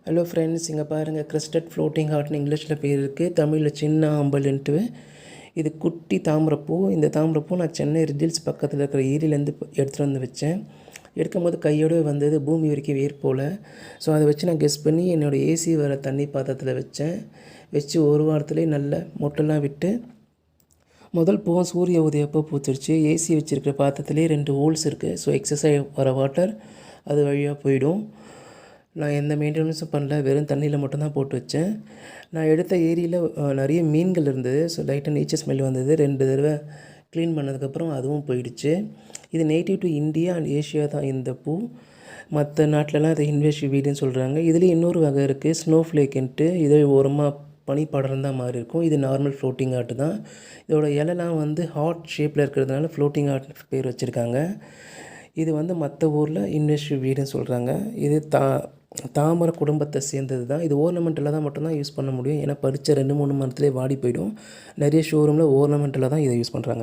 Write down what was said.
Hello friends, இங்கே பாருங்கள். Crested floating ஹார்ட்னு இங்கிலீஷில் பேர் இருக்குது, தமிழில் சின்ன ஆம்பல்ன்ட்டு. இது குட்டி தாமரைப்பூ. இந்த தாமரைப்பூ நான் சென்னை ரிஜில்ஸ் பக்கத்தில் இருக்கிற ஏரியிலேருந்து எடுத்துகிட்டு வந்து வச்சேன். எடுக்கும்போது கையோடு வந்தது, பூமி வரைக்கும் வேர் போல். ஸோ அதை வச்சு நான் கெஸ் பண்ணி என்னோடய ஏசி வர தண்ணி பாத்திரத்தில் வச்சேன். வச்சு ஒரு வாரத்துலேயே நல்ல மொட்டெல்லாம் விட்டு முதல் பூவும் சூரிய உதயப்போ பூத்துருச்சு. ஏசி வச்சுருக்கிற பாத்திரத்துலேயே 2 ஹோல்ஸ் இருக்குது. ஸோ எக்ஸஸாக வர வாட்டர் அது வழியாக போயிடும். நான் எந்த மெயின்டெனன்ஸும் பண்ணல, வெறும் தண்ணியில் மட்டும்தான் போட்டு வச்சேன். நான் எடுத்த ஏரியில் நிறைய மீன்கள் இருந்தது. ஸோ லைட்டாக நீச்சல் ஸ்மெல் வந்தது. 2 தடவை க்ளீன் பண்ணதுக்கப்புறம் அதுவும் போயிடுச்சு. இது native to India and Asia தான் இந்த பூ. மற்ற நாட்டிலலாம் அதை இன்வேசிவ் வீடுன்னு சொல்கிறாங்க. இதுலேயும் இன்னொரு வகை இருக்குது, ஸ்னோ ஃப்ளேக்குன்ட்டு. இதே ஓரமாக பனி படர்ந்தா மாதிரி இருக்கும். இது நார்மல் ஃப்ளோட்டிங் ஆர்ட் தான். இதோட இலைலாம் ஹார்ட் ஷேப்பில் இருக்கிறதுனால ஃப்ளோட்டிங் ஆர்ட் பேர் வச்சுருக்காங்க. இது மற்ற ஊரில் இன்வேசிவ் வீடுன்னு சொல்கிறாங்க. இது தாமரை குடும்பத்தை சேர்ந்தது தான். இது ஓர்னமெண்ட்டில் தான் மட்டும்தான் யூஸ் பண்ண முடியும். ஏன்னா பறித்த 2-3 மந்த்லேயே வாடி போயிடும். நிறைய ஷோரூமில் ஓர்னமெண்ட்டில் தான் இதை யூஸ் பண்ணுறாங்க.